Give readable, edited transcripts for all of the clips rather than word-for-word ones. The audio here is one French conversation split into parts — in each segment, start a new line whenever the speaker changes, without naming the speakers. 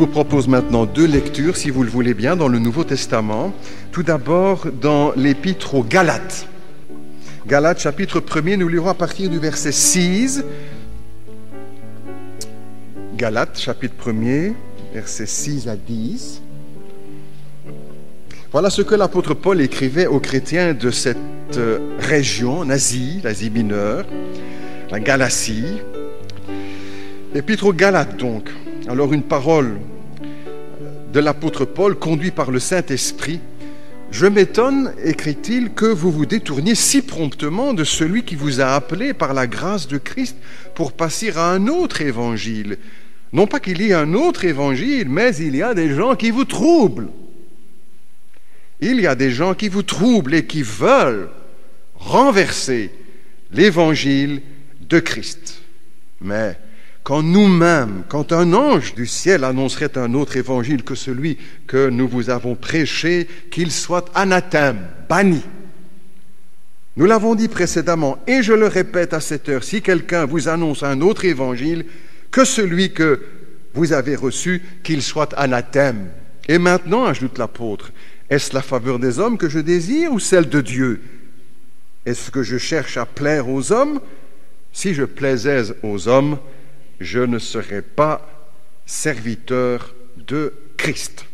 vous propose maintenant deux lectures, si vous le voulez bien, dans le Nouveau Testament. Tout d'abord, dans l'Épître aux Galates. Galates, chapitre 1er, nous lirons à partir du verset 6. Galates, chapitre 1er, versets 6 à 10. Voilà ce que l'apôtre Paul écrivait aux chrétiens de cette région, l'Asie mineure, la Galatie. L'Épître aux Galates, donc. Alors, une parole de l'apôtre Paul, conduit par le Saint-Esprit. « Je m'étonne, écrit-il, que vous vous détourniez si promptement de celui qui vous a appelé par la grâce de Christ pour passer à un autre évangile. Non pas qu'il y ait un autre évangile, mais il y a des gens qui vous troublent. Il y a des gens qui vous troublent et qui veulent renverser l'évangile de Christ. Mais quand nous-mêmes, quand un ange du ciel annoncerait un autre évangile que celui que nous vous avons prêché, qu'il soit anathème, banni. Nous l'avons dit précédemment, et je le répète à cette heure, si quelqu'un vous annonce un autre évangile que celui que vous avez reçu, qu'il soit anathème. Et maintenant, ajoute l'apôtre, est-ce la faveur des hommes que je désire ou celle de Dieu? Est-ce que je cherche à plaire aux hommes? Si je plaisais aux hommes, je ne serai pas serviteur de Christ.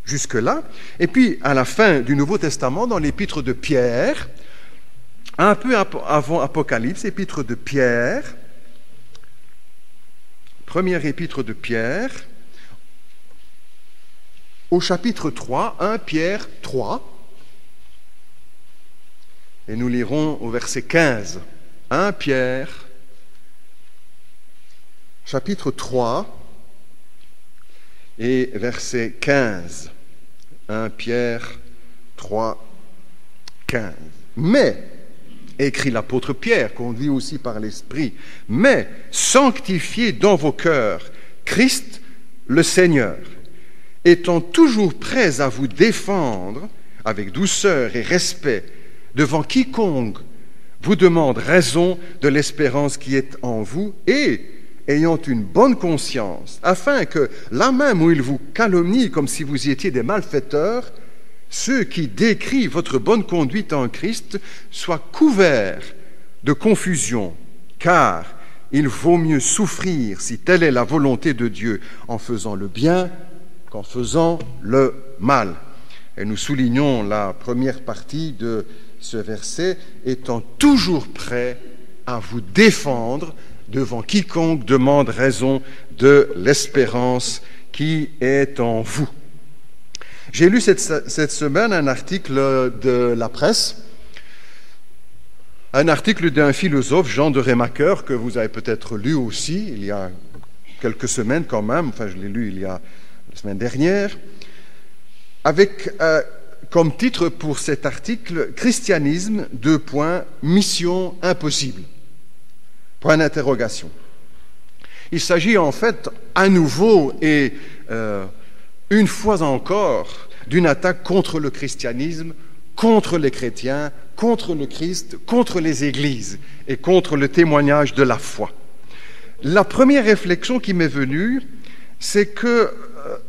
Jusque-là. Et puis, à la fin du Nouveau Testament, dans l'épître de Pierre, un peu avant Apocalypse, épître de Pierre, première épître de Pierre, au chapitre 3, 1 Pierre 3, et nous lirons au verset 15, 1 Pierre chapitre 3 et verset 15. 1 Pierre 3, 15. Mais, écrit l'apôtre Pierre, conduit aussi par l'Esprit, mais sanctifiez dans vos cœurs Christ le Seigneur, étant toujours prêts à vous défendre avec douceur et respect devant quiconque vous demande raison de l'espérance qui est en vous et ayant une bonne conscience, afin que, là même où ils vous calomnient comme si vous étiez des malfaiteurs, ceux qui décrient votre bonne conduite en Christ soient couverts de confusion, car il vaut mieux souffrir, si telle est la volonté de Dieu, en faisant le bien qu'en faisant le mal. Et nous soulignons la première partie de ce verset, étant toujours prêt à vous défendre devant quiconque demande raison de l'espérance qui est en vous. J'ai lu cette semaine un article de la presse, un article d'un philosophe, Jean de Rémacher, que vous avez peut-être lu aussi, il y a quelques semaines quand même, enfin je l'ai lu il y a la semaine dernière, avec comme titre pour cet article « Christianisme, mission impossible ». Point d'interrogation. Il s'agit en fait à nouveau et une fois encore d'une attaque contre le christianisme, contre les chrétiens, contre le Christ, contre les églises et contre le témoignage de la foi. La première réflexion qui m'est venue, c'est que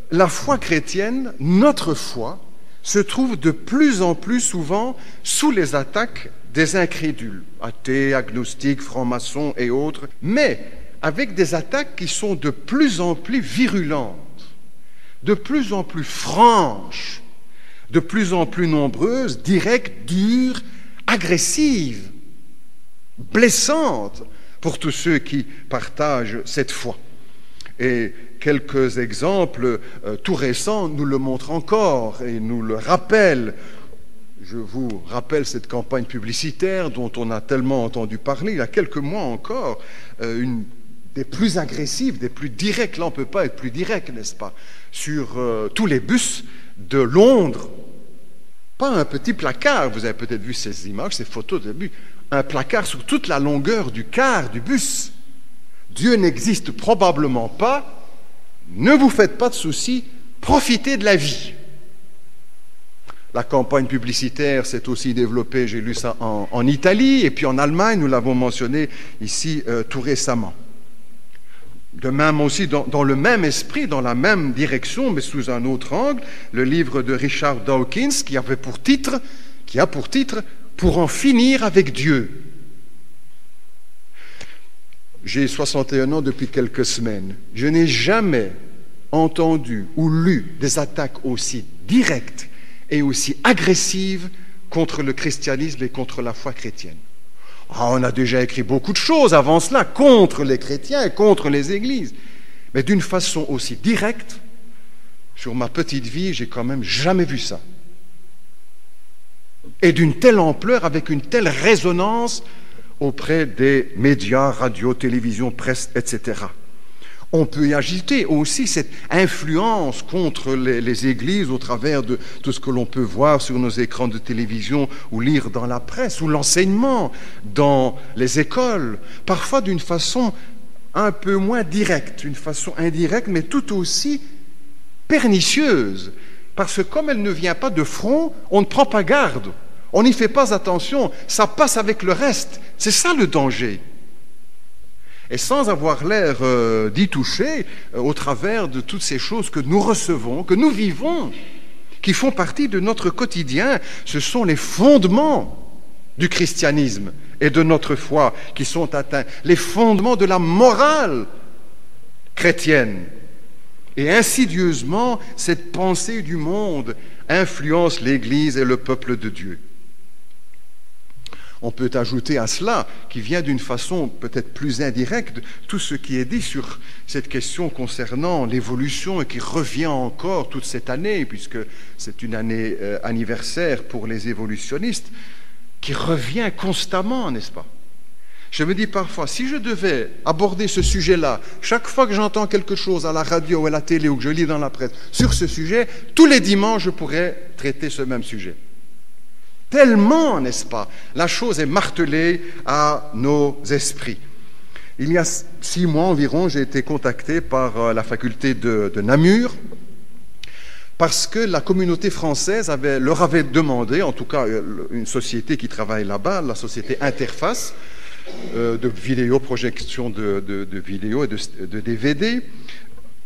la foi chrétienne, notre foi, se trouve de plus en plus souvent sous les attaques des incrédules, athées, agnostiques, francs-maçons et autres, mais avec des attaques qui sont de plus en plus virulentes, de plus en plus franches, de plus en plus nombreuses, directes, dures, agressives, blessantes pour tous ceux qui partagent cette foi. Et quelques exemples tout récents nous le montrent encore et nous le rappellent. Je vous rappelle cette campagne publicitaire dont on a tellement entendu parler il y a quelques mois encore, une des plus agressives, des plus directes, là on ne peut pas être plus direct, n'est-ce pas, sur tous les bus de Londres. Pas un petit placard, vous avez peut-être vu ces images, ces photos de début, un placard sur toute la longueur du quart du bus. Dieu n'existe probablement pas, ne vous faites pas de soucis, profitez de la vie. La campagne publicitaire s'est aussi développée, j'ai lu ça en Italie et puis en Allemagne, nous l'avons mentionné ici tout récemment. De même aussi, dans le même esprit, dans la même direction, mais sous un autre angle, le livre de Richard Dawkins qui a pour titre « Pour en finir avec Dieu ». J'ai 61 ans depuis quelques semaines. Je n'ai jamais entendu ou lu des attaques aussi directes et aussi agressives contre le christianisme et contre la foi chrétienne. On a déjà écrit beaucoup de choses avant cela contre les chrétiens et contre les églises. Mais d'une façon aussi directe, sur ma petite vie, j'ai quand même jamais vu ça. Et d'une telle ampleur, avec une telle résonance auprès des médias, radio, télévision, presse, etc. On peut y agiter aussi cette influence contre les églises au travers de tout ce que l'on peut voir sur nos écrans de télévision ou lire dans la presse ou l'enseignement dans les écoles, parfois d'une façon un peu moins directe, une façon indirecte, mais tout aussi pernicieuse, parce que comme elle ne vient pas de front, on ne prend pas garde, on n'y fait pas attention, ça passe avec le reste, c'est ça le danger. Et sans avoir l'air d'y toucher, au travers de toutes ces choses que nous recevons, que nous vivons, qui font partie de notre quotidien, ce sont les fondements du christianisme et de notre foi qui sont atteints, les fondements de la morale chrétienne. Et insidieusement, cette pensée du monde influence l'Église et le peuple de Dieu. On peut ajouter à cela, qui vient d'une façon peut-être plus indirecte, tout ce qui est dit sur cette question concernant l'évolution et qui revient encore toute cette année, puisque c'est une année anniversaire pour les évolutionnistes, qui revient constamment, n'est-ce pas? Je me dis parfois, si je devais aborder ce sujet-là, chaque fois que j'entends quelque chose à la radio ou à la télé ou que je lis dans la presse sur ce sujet, tous les dimanches, je pourrais traiter ce même sujet. Tellement, n'est-ce pas, la chose est martelée à nos esprits. Il y a 6 mois environ, j'ai été contacté par la faculté de Namur parce que la communauté française leur avait demandé, en tout cas une société qui travaille là-bas, la société Interface, de vidéo, projection de vidéos et de DVD,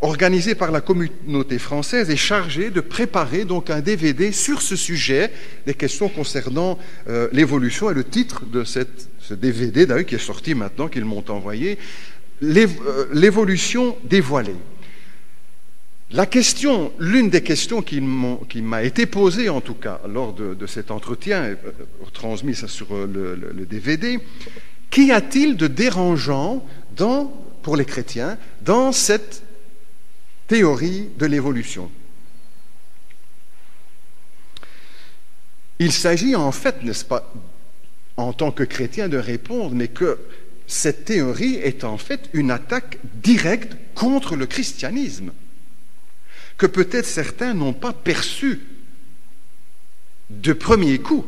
organisée par la communauté française et chargée de préparer donc un DVD sur ce sujet, des questions concernant l'évolution. Et le titre de ce DVD, d'ailleurs, qui est sorti maintenant, qu'ils m'ont envoyé, l'évolution dévoilée. L'une des questions qui m'a été posée, en tout cas, lors de cet entretien, transmis ça sur le DVD, qu'y a-t-il de dérangeant pour les chrétiens dans cette théorie de l'évolution? Il s'agit en fait, n'est-ce pas, en tant que chrétien de répondre, mais que cette théorie est en fait une attaque directe contre le christianisme, que peut-être certains n'ont pas perçu de premier coup.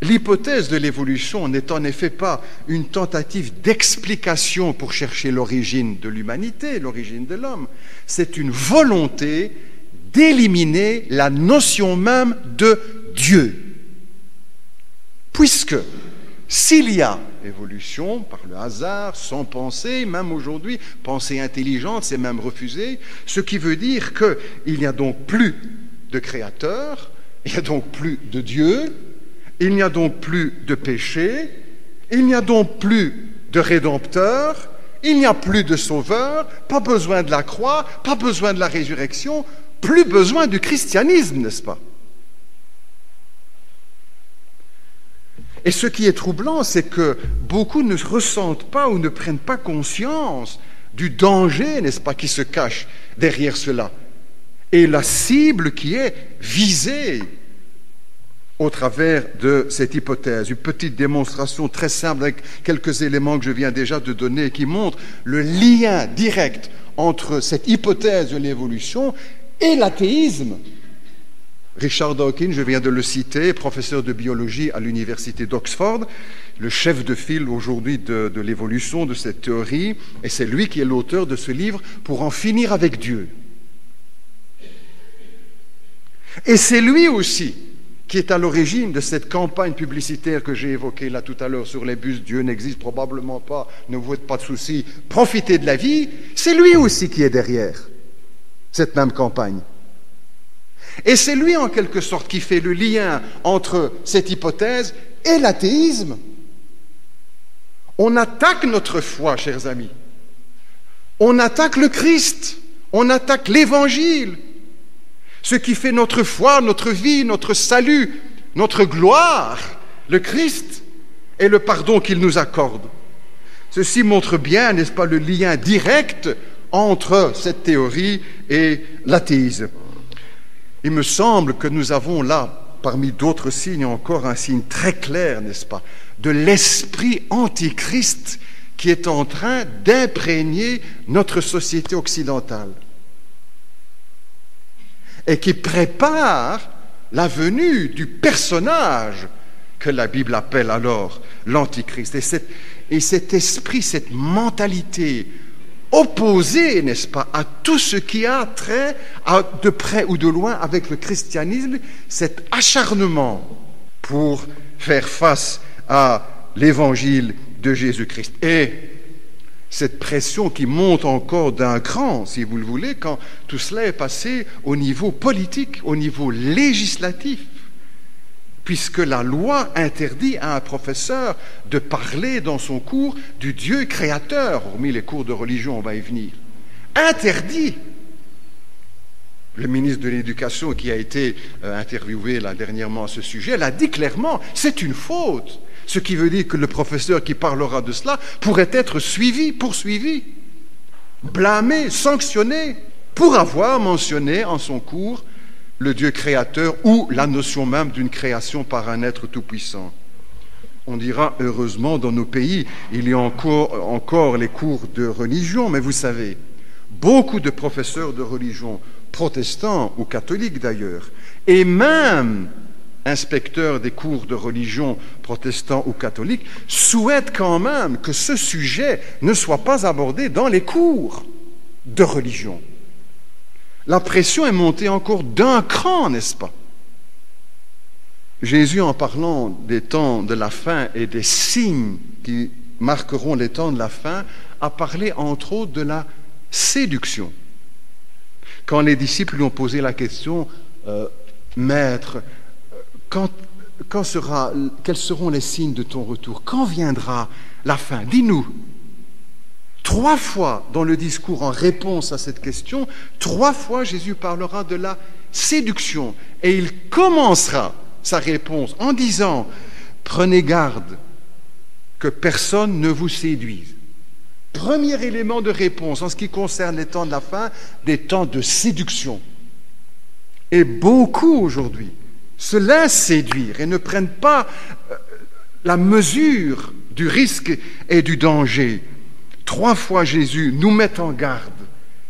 L'hypothèse de l'évolution n'est en effet pas une tentative d'explication pour chercher l'origine de l'humanité, l'origine de l'homme. C'est une volonté d'éliminer la notion même de Dieu. Puisque s'il y a évolution par le hasard, sans pensée, même aujourd'hui, pensée intelligente, c'est même refusé, ce qui veut dire qu'il n'y a donc plus de créateur, il n'y a donc plus de Dieu, il n'y a donc plus de péché, il n'y a donc plus de rédempteur, il n'y a plus de sauveur, pas besoin de la croix, pas besoin de la résurrection, plus besoin du christianisme, n'est-ce pas? Et ce qui est troublant, c'est que beaucoup ne ressentent pas ou ne prennent pas conscience du danger, n'est-ce pas, qui se cache derrière cela. Et la cible qui est visée au travers de cette hypothèse. Une petite démonstration très simple avec quelques éléments que je viens déjà de donner qui montrent le lien direct entre cette hypothèse de l'évolution et l'athéisme. Richard Dawkins, je viens de le citer, professeur de biologie à l'université d'Oxford, le chef de file aujourd'hui de l'évolution de cette théorie, et c'est lui qui est l'auteur de ce livre « Pour en finir avec Dieu ». Et c'est lui aussi qui est à l'origine de cette campagne publicitaire que j'ai évoquée là tout à l'heure sur les bus, Dieu n'existe probablement pas, ne vous faites pas de soucis, profitez de la vie, c'est lui aussi qui est derrière cette même campagne. Et c'est lui en quelque sorte qui fait le lien entre cette hypothèse et l'athéisme. On attaque notre foi, chers amis. On attaque le Christ, on attaque l'Évangile. Ce qui fait notre foi, notre vie, notre salut, notre gloire, le Christ et le pardon qu'il nous accorde. Ceci montre bien, n'est-ce pas, le lien direct entre cette théorie et l'athéisme. Il me semble que nous avons là, parmi d'autres signes, encore un signe très clair, n'est-ce pas, de l'esprit antichrist qui est en train d'imprégner notre société occidentale et qui prépare la venue du personnage que la Bible appelle alors l'Antichrist. Et cet esprit, cette mentalité opposée, n'est-ce pas, à tout ce qui a trait, de près ou de loin, avec le christianisme, cet acharnement pour faire face à l'évangile de Jésus-Christ. Et cette pression qui monte encore d'un cran, si vous le voulez, quand tout cela est passé au niveau politique, au niveau législatif, puisque la loi interdit à un professeur de parler dans son cours du Dieu créateur, hormis les cours de religion, on va y venir. Interdit. Le ministre de l'Éducation qui a été interviewé là dernièrement à ce sujet l'a dit clairement, c'est une faute. Ce qui veut dire que le professeur qui parlera de cela pourrait être suivi, poursuivi, blâmé, sanctionné, pour avoir mentionné en son cours le Dieu créateur ou la notion même d'une création par un être tout-puissant. On dira, heureusement, dans nos pays, il y a encore les cours de religion, mais vous savez, beaucoup de professeurs de religion, protestants ou catholiques d'ailleurs, et même inspecteurs des cours de religion protestants ou catholiques, souhaitent quand même que ce sujet ne soit pas abordé dans les cours de religion. La pression est montée encore d'un cran, n'est-ce pas? Jésus, en parlant des temps de la fin et des signes qui marqueront les temps de la fin, a parlé entre autres de la séduction. Quand les disciples lui ont posé la question, Maître, quels seront les signes de ton retour? Quand viendra la fin? Dis-nous. 3 fois dans le discours en réponse à cette question, 3 fois Jésus parlera de la séduction. Et il commencera sa réponse en disant, prenez garde que personne ne vous séduise. Premier élément de réponse en ce qui concerne les temps de la fin, des temps de séduction. Et beaucoup aujourd'hui se laissent séduire et ne prennent pas la mesure du risque et du danger. 3 fois Jésus nous met en garde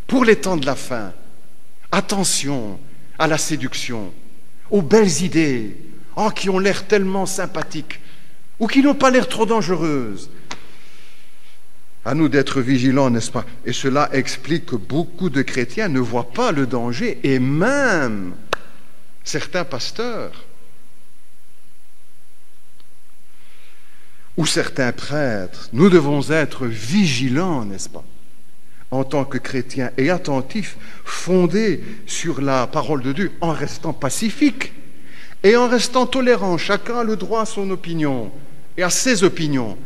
pour les temps de la fin. Attention à la séduction, aux belles idées, qui ont l'air tellement sympathiques ou qui n'ont pas l'air trop dangereuses. À nous d'être vigilants, n'est-ce pas? Et cela explique que beaucoup de chrétiens ne voient pas le danger, et même certains pasteurs ou certains prêtres, nous devons être vigilants, n'est-ce pas, en tant que chrétiens, et attentifs, fondés sur la parole de Dieu, en restant pacifiques et en restant tolérants. Chacun a le droit à son opinion et à ses opinions,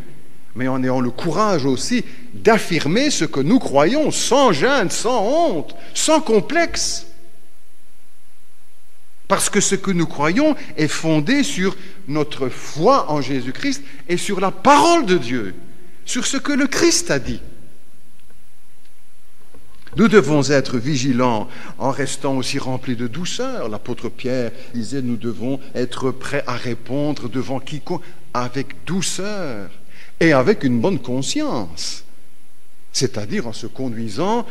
mais en ayant le courage aussi d'affirmer ce que nous croyons, sans gêne, sans honte, sans complexe. Parce que ce que nous croyons est fondé sur notre foi en Jésus-Christ et sur la parole de Dieu, sur ce que le Christ a dit. Nous devons être vigilants en restant aussi remplis de douceur. L'apôtre Pierre disait, nous devons être prêts à répondre devant quiconque avec douceur et avec une bonne conscience, c'est-à-dire en se conduisant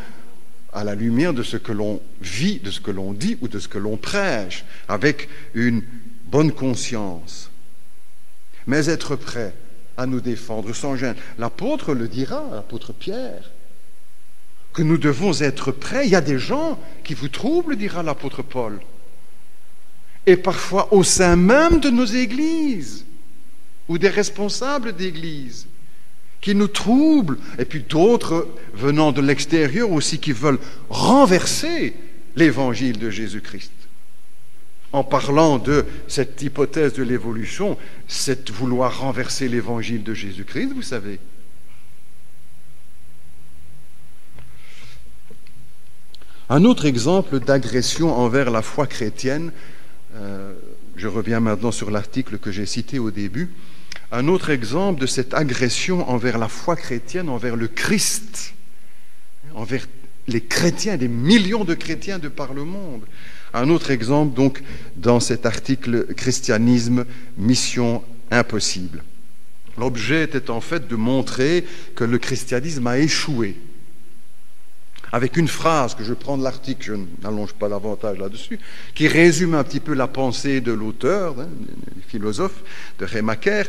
à la lumière de ce que l'on vit, de ce que l'on dit ou de ce que l'on prêche, avec une bonne conscience. Mais être prêt à nous défendre sans gêne. L'apôtre le dira, l'apôtre Pierre, que nous devons être prêts. Il y a des gens qui vous troublent, dira l'apôtre Paul. et parfois au sein même de nos églises ou des responsables d'églises qui nous troublent, et puis d'autres venant de l'extérieur aussi qui veulent renverser l'évangile de Jésus-Christ. En parlant de cette hypothèse de l'évolution, c'est vouloir renverser l'évangile de Jésus-Christ, vous savez. Un autre exemple d'agression envers la foi chrétienne, je reviens maintenant sur l'article que j'ai cité au début, un autre exemple de cette agression envers la foi chrétienne, envers le Christ, envers les chrétiens, des millions de chrétiens de par le monde. Un autre exemple, donc, dans cet article « Christianisme, mission impossible ». L'objet était en fait de montrer que le christianisme a échoué. Avec une phrase que je prends de l'article, je n'allonge pas davantage là-dessus, qui résume un petit peu la pensée de l'auteur, le philosophe de Rémacher.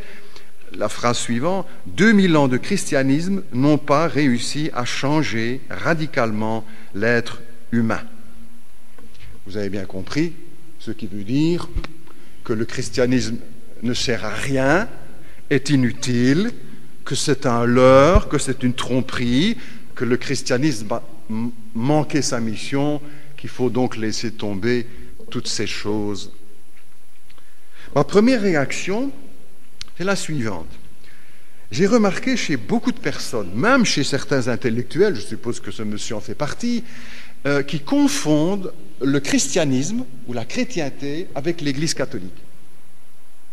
La phrase suivante: 2000 ans de christianisme n'ont pas réussi à changer radicalement l'être humain. Vous avez bien compris ce qui veut dire que le christianisme ne sert à rien, est inutile, que c'est un leurre, que c'est une tromperie, que le christianisme a manqué sa mission, qu'il faut donc laisser tomber toutes ces choses. Ma première réaction est la suivante. J'ai remarqué chez beaucoup de personnes, même chez certains intellectuels, je suppose que ce monsieur en fait partie, qui confondent le christianisme ou la chrétienté avec l'Église catholique.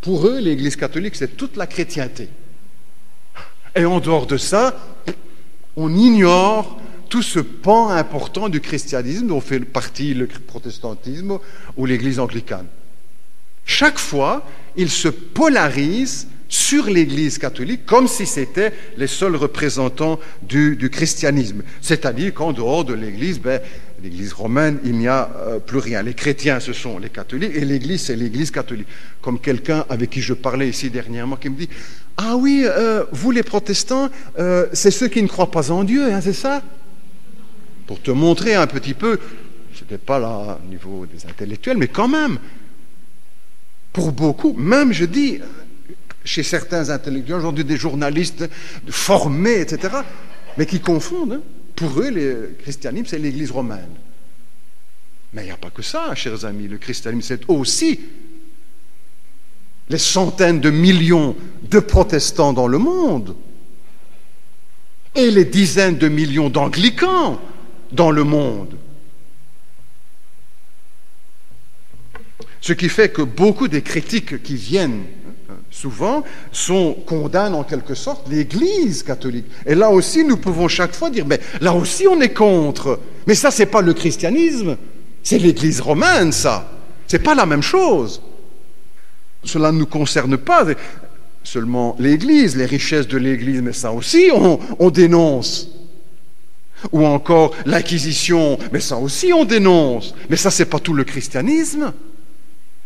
Pour eux, l'Église catholique, c'est toute la chrétienté. Et en dehors de ça, on ignore tout ce pan important du christianisme dont fait partie le protestantisme ou l'Église anglicane. Chaque fois, ils se polarisent sur l'Église catholique comme si c'était les seuls représentants du christianisme. C'est-à-dire qu'en dehors de l'Église, l'Église romaine, il n'y a plus rien. Les chrétiens, ce sont les catholiques, et l'Église, c'est l'Église catholique. Comme quelqu'un avec qui je parlais ici dernièrement qui me dit « Ah oui, vous les protestants, c'est ceux qui ne croient pas en Dieu, hein, c'est ça ?» Pour te montrer un petit peu, ce n'était pas là au niveau des intellectuels, mais quand même, pour beaucoup, même je dis, chez certains intellectuels, aujourd'hui des journalistes formés, etc., mais qui confondent. Hein. Pour eux, le christianisme, c'est l'Église romaine. Mais il n'y a pas que ça, chers amis. Le christianisme, c'est aussi les centaines de millions de protestants dans le monde et les dizaines de millions d'anglicans dans le monde. Ce qui fait que beaucoup des critiques qui viennent souvent condamnent en quelque sorte l'Église catholique. Et là aussi, nous pouvons chaque fois dire, mais là aussi on est contre. Mais ça, c'est pas le christianisme, c'est l'Église romaine, ça. C'est pas la même chose. Cela ne nous concerne pas seulement l'Église, les richesses de l'Église, mais ça aussi on dénonce. Ou encore l'Inquisition, mais ça aussi on dénonce. Mais ça, c'est pas tout le christianisme.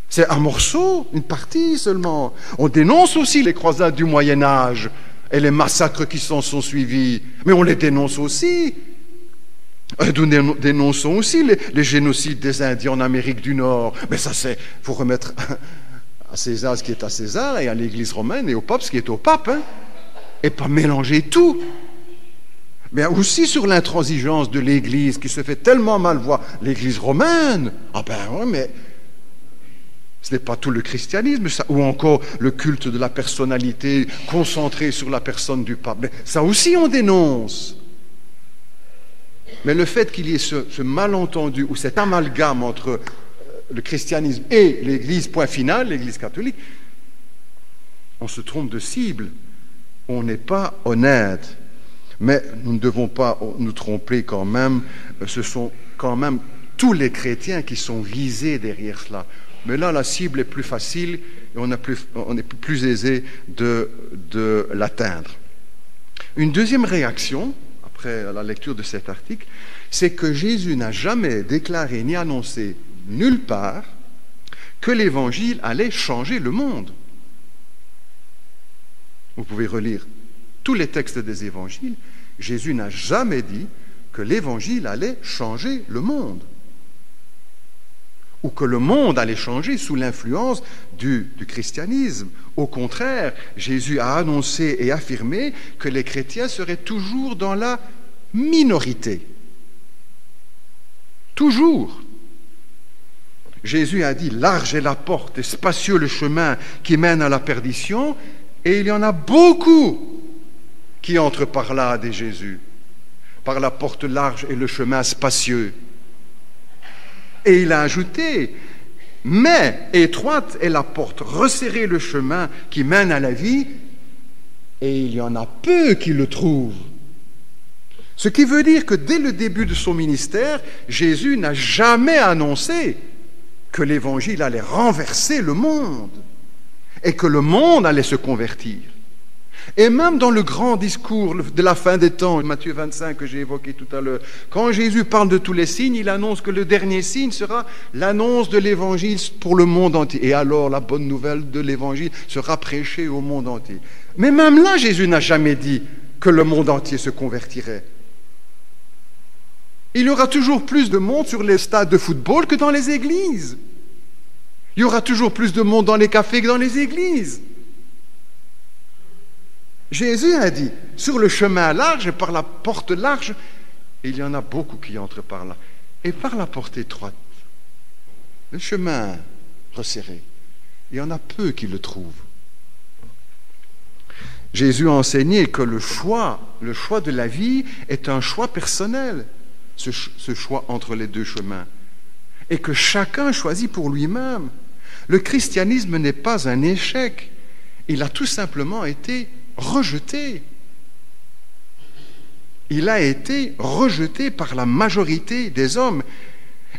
C'est un morceau, une partie seulement. On dénonce aussi les croisades du Moyen-Âge et les massacres qui s'en sont suivis. Mais on les dénonce aussi. Nous dénonçons aussi les génocides des Indiens en Amérique du Nord. Mais ça, c'est faut remettre à César ce qui est à César et à l'Église romaine et au pape ce qui est au pape. Hein, et pas mélanger tout. Mais aussi sur l'intransigeance de l'Église qui se fait tellement mal voir. L'Église romaine, ah ben ouais, mais ce n'est pas tout le christianisme, ça, ou encore le culte de la personnalité concentré sur la personne du pape. Mais ça aussi on dénonce. Mais le fait qu'il y ait ce malentendu ou cet amalgame entre le christianisme et l'Église, point final, l'Église catholique, on se trompe de cible. On n'est pas honnête. Mais nous ne devons pas nous tromper quand même. Ce sont quand même tous les chrétiens qui sont visés derrière cela. Mais là, la cible est plus facile et on est plus aisé de l'atteindre. Une deuxième réaction, après la lecture de cet article, c'est que Jésus n'a jamais déclaré ni annoncé nulle part que l'Évangile allait changer le monde. Vous pouvez relire tous les textes des évangiles. Jésus n'a jamais dit que l'Évangile allait changer le monde. ou que le monde allait changer sous l'influence du christianisme. Au contraire, Jésus a annoncé et affirmé que les chrétiens seraient toujours dans la minorité. Toujours. Jésus a dit, large est la porte et spacieux le chemin qui mène à la perdition, et il y en a beaucoup qui entrent par là, dit Jésus, par la porte large et le chemin spacieux. Et il a ajouté, mais étroite est la porte, resserrez le chemin qui mène à la vie, et il y en a peu qui le trouvent. Ce qui veut dire que dès le début de son ministère, Jésus n'a jamais annoncé que l'Évangile allait renverser le monde et que le monde allait se convertir. Et même dans le grand discours de la fin des temps, Matthieu 25 que j'ai évoqué tout à l'heure, quand Jésus parle de tous les signes, il annonce que le dernier signe sera l'annonce de l'Évangile pour le monde entier. Et alors la bonne nouvelle de l'Évangile sera prêchée au monde entier. Mais même là, Jésus n'a jamais dit que le monde entier se convertirait. Il y aura toujours plus de monde sur les stades de football que dans les églises. Il y aura toujours plus de monde dans les cafés que dans les églises. Jésus a dit, sur le chemin large et par la porte large, il y en a beaucoup qui entrent par là. Et par la porte étroite, le chemin resserré, il y en a peu qui le trouvent. Jésus a enseigné que le choix de la vie est un choix personnel. Ce choix entre les deux chemins, et que chacun choisit pour lui-même. Le christianisme n'est pas un échec, il a tout simplement été rejeté. Il a été rejeté par la majorité des hommes.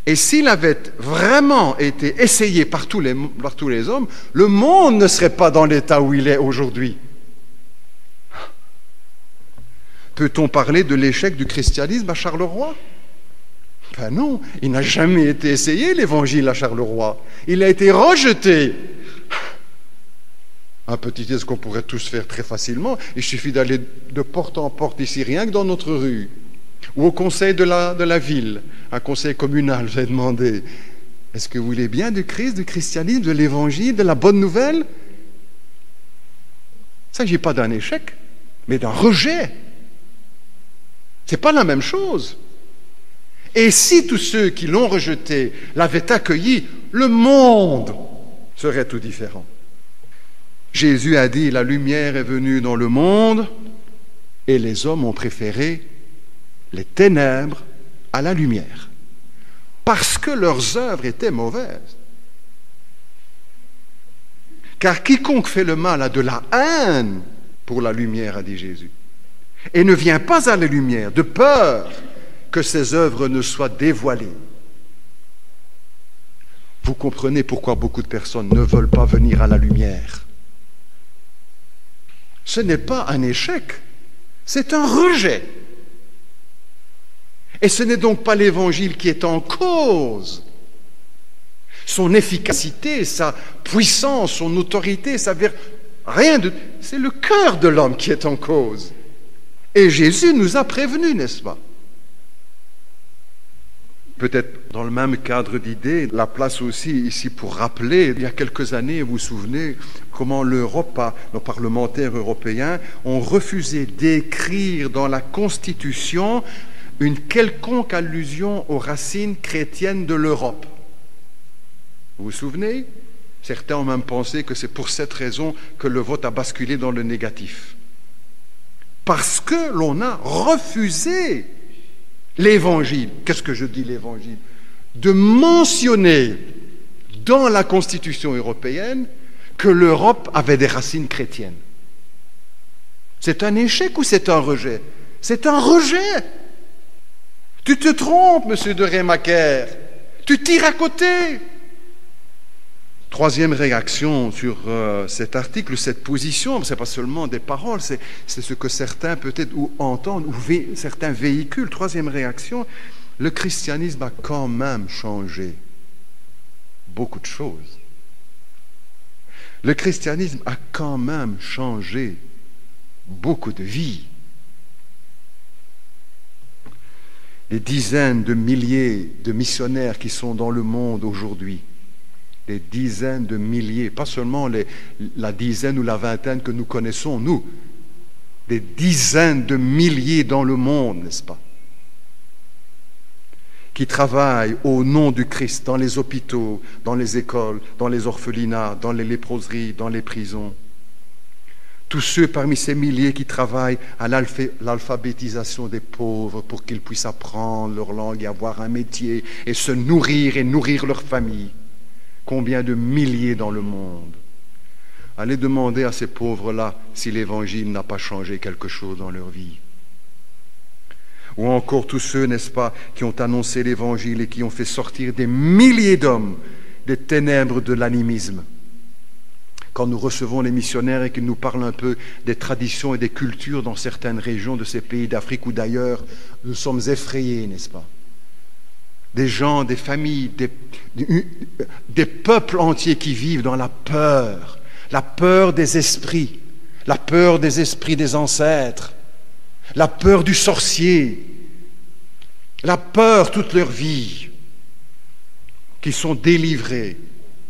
Et s'il avait vraiment été essayé par tous les hommes, le monde ne serait pas dans l'état où il est aujourd'hui. Peut-on parler de l'échec du christianisme à Charleroi? Ben non, il n'a jamais été essayé, l'évangile à Charleroi. Il a été rejeté. Un petit test qu'on pourrait tous faire très facilement. Il suffit d'aller de porte en porte ici, rien que dans notre rue, ou au conseil de la ville, un conseil communal, vous avez demandé, est-ce que vous voulez bien du Christ, du christianisme, de l'évangile, de la bonne nouvelle? Il ne s'agit pas d'un échec, mais d'un rejet. Ce n'est pas la même chose. Et si tous ceux qui l'ont rejeté l'avaient accueilli, le monde serait tout différent. Jésus a dit, la lumière est venue dans le monde et les hommes ont préféré les ténèbres à la lumière parce que leurs œuvres étaient mauvaises. Car quiconque fait le mal a de la haine pour la lumière, a dit Jésus, et ne vient pas à la lumière de peur que ses œuvres ne soient dévoilées. Vous comprenez pourquoi beaucoup de personnes ne veulent pas venir à la lumière. Ce n'est pas un échec, c'est un rejet. Et ce n'est donc pas l'Évangile qui est en cause. Son efficacité, sa puissance, son autorité, c'est le cœur de l'homme qui est en cause. Et Jésus nous a prévenus, n'est-ce pas? Peut-être dans le même cadre d'idées, la place aussi ici pour rappeler, il y a quelques années, vous vous souvenez, comment l'Europe, nos parlementaires européens, ont refusé d'écrire dans la Constitution une quelconque allusion aux racines chrétiennes de l'Europe. Vous vous souvenez? Certains ont même pensé que c'est pour cette raison que le vote a basculé dans le négatif. Parce que l'on a refusé l'Évangile. Qu'est-ce que je dis l'Évangile? De mentionner dans la Constitution européenne que l'Europe avait des racines chrétiennes. C'est un échec ou c'est un rejet? C'est un rejet. Tu te trompes, monsieur de Rémaker. Tu tires à côté. Troisième réaction sur cet article, cette position, ce n'est pas seulement des paroles, c'est ce que certains peut-être entendent, ou certains véhiculent. Troisième réaction, le christianisme a quand même changé beaucoup de choses. Le christianisme a quand même changé beaucoup de vies. des dizaines de milliers de missionnaires qui sont dans le monde aujourd'hui. Des dizaines de milliers, pas seulement la dizaine ou la vingtaine que nous connaissons, nous. Des dizaines de milliers dans le monde, n'est-ce pas? Qui travaillent au nom du Christ dans les hôpitaux, dans les écoles, dans les orphelinats, dans les léproseries, dans les prisons. Tous ceux parmi ces milliers qui travaillent à l'alphabétisation des pauvres pour qu'ils puissent apprendre leur langue et avoir un métier et se nourrir et nourrir leur famille. Combien de milliers dans le monde? Allez demander à ces pauvres-là si l'Évangile n'a pas changé quelque chose dans leur vie. Ou encore tous ceux, n'est-ce pas, qui ont annoncé l'Évangile et qui ont fait sortir des milliers d'hommes des ténèbres de l'animisme. Quand nous recevons les missionnaires et qu'ils nous parlent un peu des traditions et des cultures dans certaines régions de ces pays d'Afrique ou d'ailleurs, nous sommes effrayés, n'est-ce pas? Des gens, des familles, des peuples entiers qui vivent dans la peur des esprits des ancêtres, la peur du sorcier, la peur toute leur vie, qui sont délivrés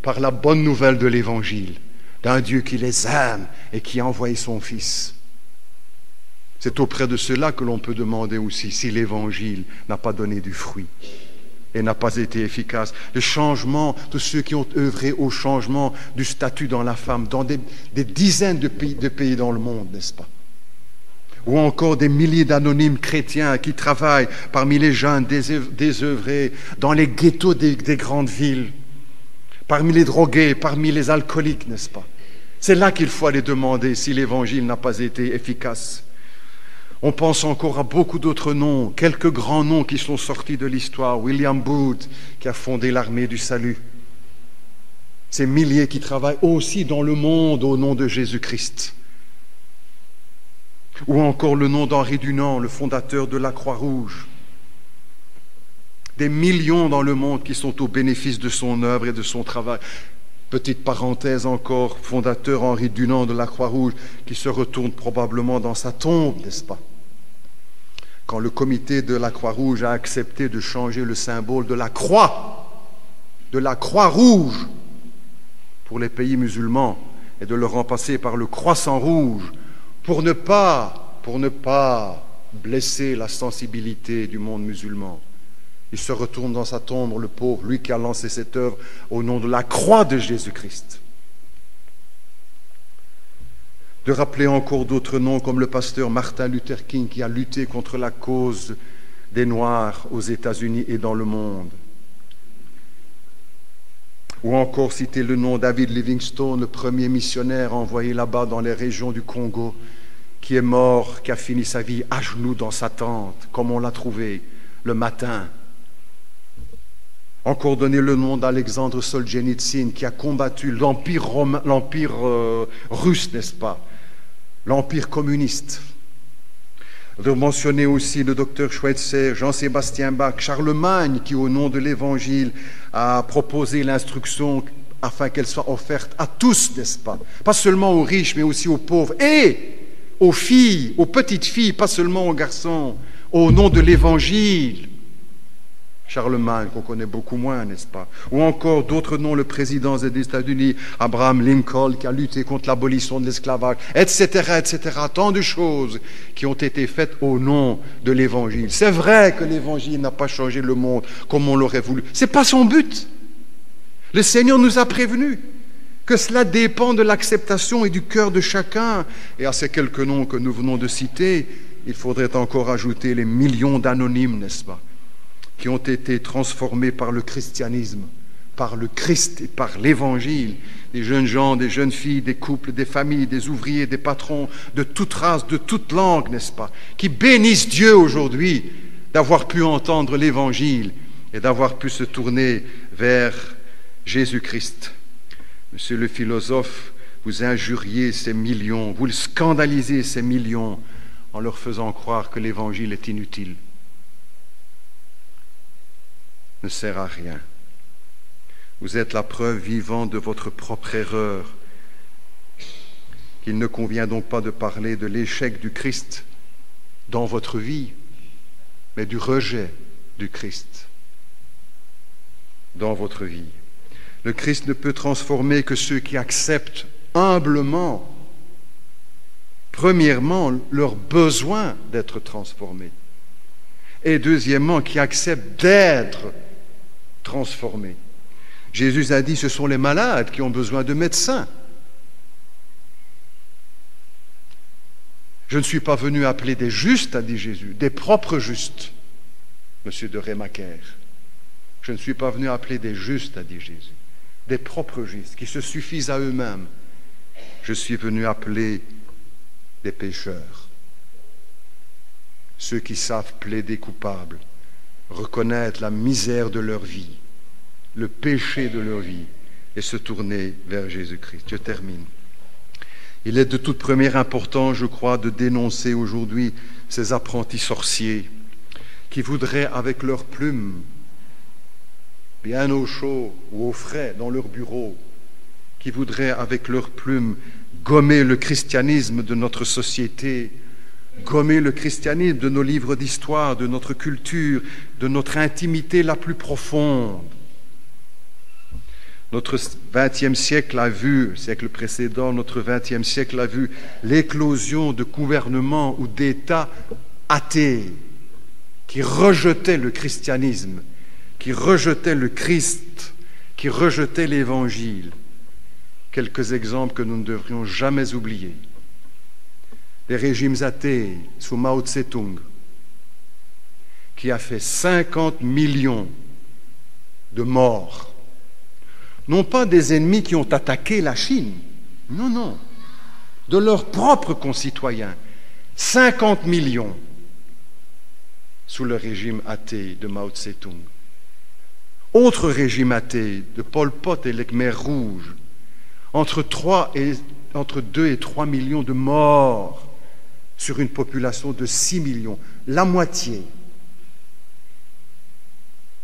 par la bonne nouvelle de l'Évangile, d'un Dieu qui les aime et qui a envoyé son Fils. C'est auprès de cela que l'on peut demander aussi si l'Évangile n'a pas donné du fruit et n'a pas été efficace. Le changement, tous ceux qui ont œuvré au changement du statut dans la femme, dans des dizaines de pays dans le monde, n'est-ce pas? Ou encore des milliers d'anonymes chrétiens qui travaillent parmi les jeunes désœuvrés, dans les ghettos des grandes villes, parmi les drogués, parmi les alcooliques, n'est-ce pas? C'est là qu'il faut aller demander si l'Évangile n'a pas été efficace. On pense encore à beaucoup d'autres noms, quelques grands noms qui sont sortis de l'histoire. William Booth, qui a fondé l'armée du salut. Ces milliers qui travaillent aussi dans le monde au nom de Jésus-Christ. Ou encore le nom d'Henri Dunant, le fondateur de la Croix-Rouge. Des millions dans le monde qui sont au bénéfice de son œuvre et de son travail. Petite parenthèse encore, fondateur Henri Dunant de la Croix-Rouge, qui se retourne probablement dans sa tombe, n'est-ce pas? Quand le comité de la Croix-Rouge a accepté de changer le symbole de la croix rouge, pour les pays musulmans, et de le remplacer par le croissant rouge, pour ne pas blesser la sensibilité du monde musulman. Il se retourne dans sa tombe, le pauvre, lui qui a lancé cette œuvre au nom de la croix de Jésus-Christ. De rappeler encore d'autres noms comme le pasteur Martin Luther King qui a lutté contre la cause des Noirs aux États-Unis et dans le monde. Ou encore citer le nom David Livingstone, le premier missionnaire envoyé là-bas dans les régions du Congo, qui est mort, qui a fini sa vie à genoux dans sa tente, comme on l'a trouvé le matin. Encore donner le nom d'Alexandre Solzhenitsyn, qui a combattu l'empire russe, n'est-ce pas? L'empire communiste. De mentionner aussi le docteur Schweitzer, Jean-Sébastien Bach, Charlemagne, qui au nom de l'Évangile a proposé l'instruction afin qu'elle soit offerte à tous, n'est-ce pas? Pas seulement aux riches, mais aussi aux pauvres et aux filles, aux petites filles, pas seulement aux garçons, au nom de l'Évangile. Charlemagne, qu'on connaît beaucoup moins, n'est-ce pas? Ou encore d'autres noms, le président des États-Unis, Abraham Lincoln, qui a lutté contre l'abolition de l'esclavage, etc., etc. Tant de choses qui ont été faites au nom de l'Évangile. C'est vrai que l'Évangile n'a pas changé le monde comme on l'aurait voulu. Ce n'est pas son but. Le Seigneur nous a prévenus que cela dépend de l'acceptation et du cœur de chacun. Et à ces quelques noms que nous venons de citer, il faudrait encore ajouter les millions d'anonymes, n'est-ce pas, qui ont été transformés par le christianisme, par le Christ et par l'Évangile, des jeunes gens, des jeunes filles, des couples, des familles, des ouvriers, des patrons, de toute race, de toute langue, n'est-ce pas, qui bénissent Dieu aujourd'hui d'avoir pu entendre l'Évangile et d'avoir pu se tourner vers Jésus-Christ. Monsieur le philosophe, vous injuriez ces millions, vous scandalisez ces millions en leur faisant croire que l'Évangile est inutile. Ne sert à rien. Vous êtes la preuve vivante de votre propre erreur. Il ne convient donc pas de parler de l'échec du Christ dans votre vie, mais du rejet du Christ dans votre vie. Le Christ ne peut transformer que ceux qui acceptent humblement, premièrement, leur besoin d'être transformés, et deuxièmement, qui acceptent d'être transformés. Jésus a dit, ce sont les malades qui ont besoin de médecins. Je ne suis pas venu appeler des justes, a dit Jésus, des propres justes, monsieur de Rémaquer. Je ne suis pas venu appeler des justes, a dit Jésus, des propres justes, qui se suffisent à eux-mêmes. Je suis venu appeler des pécheurs, ceux qui savent plaider coupables, reconnaître la misère de leur vie, le péché de leur vie, et se tourner vers Jésus-Christ. Je termine. Il est de toute première importance, je crois, de dénoncer aujourd'hui ces apprentis sorciers qui voudraient, avec leurs plumes, bien au chaud ou au frais dans leur bureau, qui voudraient, avec leurs plumes, gommer le christianisme de notre société, gommer le christianisme de nos livres d'histoire, de notre culture, de notre intimité la plus profonde. Notre XXe siècle a vu, le siècle précédent, notre XXe siècle a vu l'éclosion de gouvernements ou d'États athées qui rejetaient le christianisme, qui rejetaient le Christ, qui rejetaient l'Évangile. Quelques exemples que nous ne devrions jamais oublier. Les régimes athées sous Mao Tse-tung, qui a fait 50 millions de morts. Non pas des ennemis qui ont attaqué la Chine, non, non, de leurs propres concitoyens, 50 millions sous le régime athée de Mao Tse-tung. Autre régime athée de Pol Pot et les Khmers rouges, entre 2 et 3 millions de morts sur une population de 6 millions, la moitié.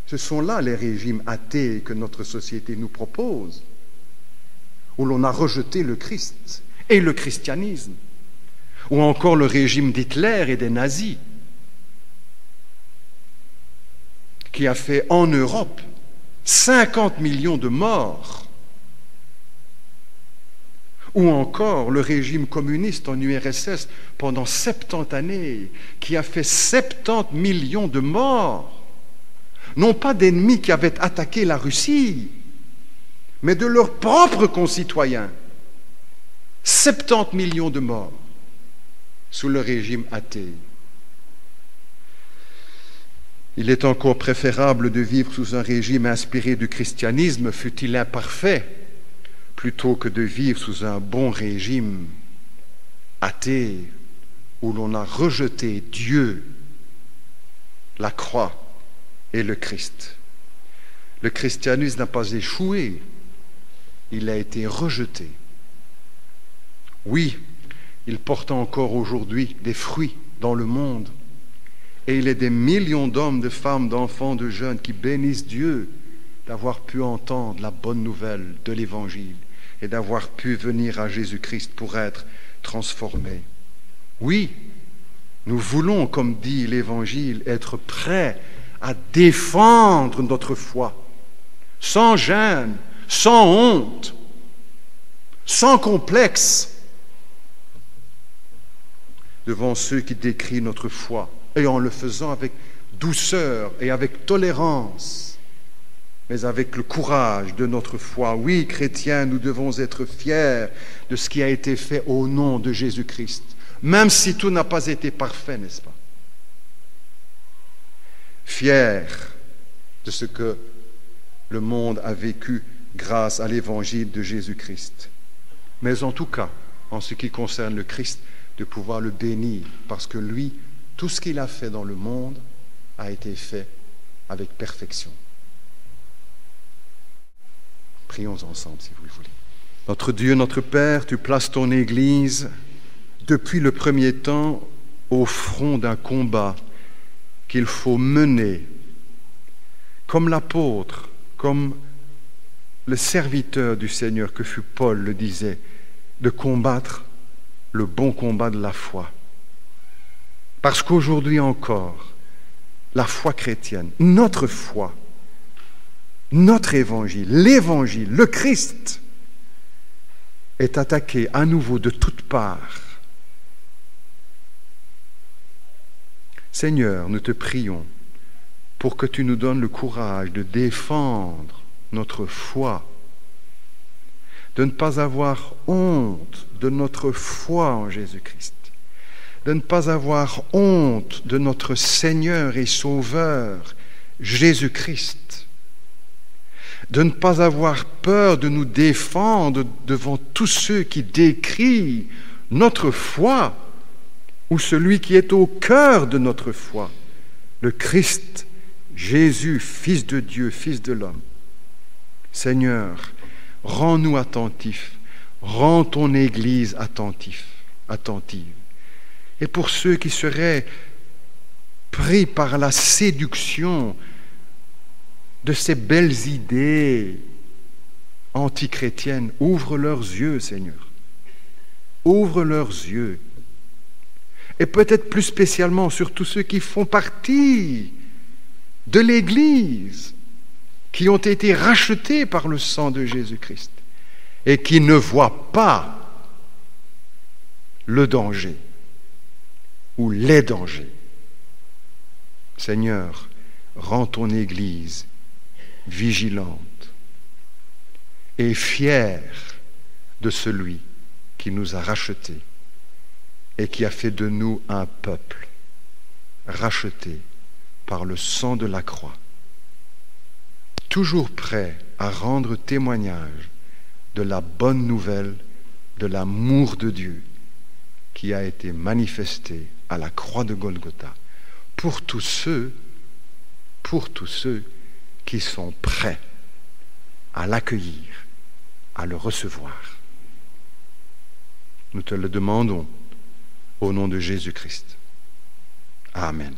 Ce sont là les régimes athées que notre société nous propose, où l'on a rejeté le Christ et le christianisme, ou encore le régime d'Hitler et des nazis, qui a fait en Europe 50 millions de morts, ou encore le régime communiste en URSS pendant 70 années, qui a fait 70 millions de morts. Non pas d'ennemis qui avaient attaqué la Russie, mais de leurs propres concitoyens. 70 millions de morts sous le régime athée. Il est encore préférable de vivre sous un régime inspiré du christianisme, fût-il imparfait, plutôt que de vivre sous un bon régime athée où l'on a rejeté Dieu, la croix et le Christ. Le christianisme n'a pas échoué, il a été rejeté. Oui, il porte encore aujourd'hui des fruits dans le monde, et il y a des millions d'hommes, de femmes, d'enfants, de jeunes qui bénissent Dieu d'avoir pu entendre la bonne nouvelle de l'Évangile et d'avoir pu venir à Jésus-Christ pour être transformés. Oui, nous voulons, comme dit l'Évangile, être prêts à défendre notre foi, sans gêne, sans honte, sans complexe, devant ceux qui décrient notre foi, et en le faisant avec douceur et avec tolérance, mais avec le courage de notre foi. Oui, chrétiens, nous devons être fiers de ce qui a été fait au nom de Jésus-Christ, même si tout n'a pas été parfait, n'est-ce pas? Fiers de ce que le monde a vécu grâce à l'évangile de Jésus-Christ. Mais en tout cas, en ce qui concerne le Christ, de pouvoir le bénir, parce que lui, tout ce qu'il a fait dans le monde a été fait avec perfection. Prions ensemble, si vous le voulez. Notre Dieu, notre Père, tu places ton Église depuis le premier temps au front d'un combat qu'il faut mener, comme l'apôtre, comme le serviteur du Seigneur que fut Paul le disait, de combattre le bon combat de la foi. Parce qu'aujourd'hui encore, la foi chrétienne, notre foi, notre évangile, l'évangile, le Christ, est attaqué à nouveau de toutes parts. Seigneur, nous te prions pour que tu nous donnes le courage de défendre notre foi, de ne pas avoir honte de notre foi en Jésus-Christ, de ne pas avoir honte de notre Seigneur et Sauveur, Jésus-Christ, de ne pas avoir peur de nous défendre devant tous ceux qui décrient notre foi ou celui qui est au cœur de notre foi, le Christ, Jésus, Fils de Dieu, Fils de l'homme. Seigneur, rends-nous attentifs, rends ton Église attentive. Et pour ceux qui seraient pris par la séduction de ces belles idées antichrétiennes, ouvre leurs yeux, Seigneur. Ouvre leurs yeux. Et peut-être plus spécialement sur tous ceux qui font partie de l'Église, qui ont été rachetés par le sang de Jésus-Christ et qui ne voient pas le danger ou les dangers. Seigneur, rends ton Église vigilante et fière de celui qui nous a rachetés et qui a fait de nous un peuple racheté par le sang de la croix, toujours prêt à rendre témoignage de la bonne nouvelle de l'amour de Dieu qui a été manifesté à la croix de Golgotha pour tous ceux qui sont prêts à l'accueillir, à le recevoir. Nous te le demandons au nom de Jésus-Christ. Amen.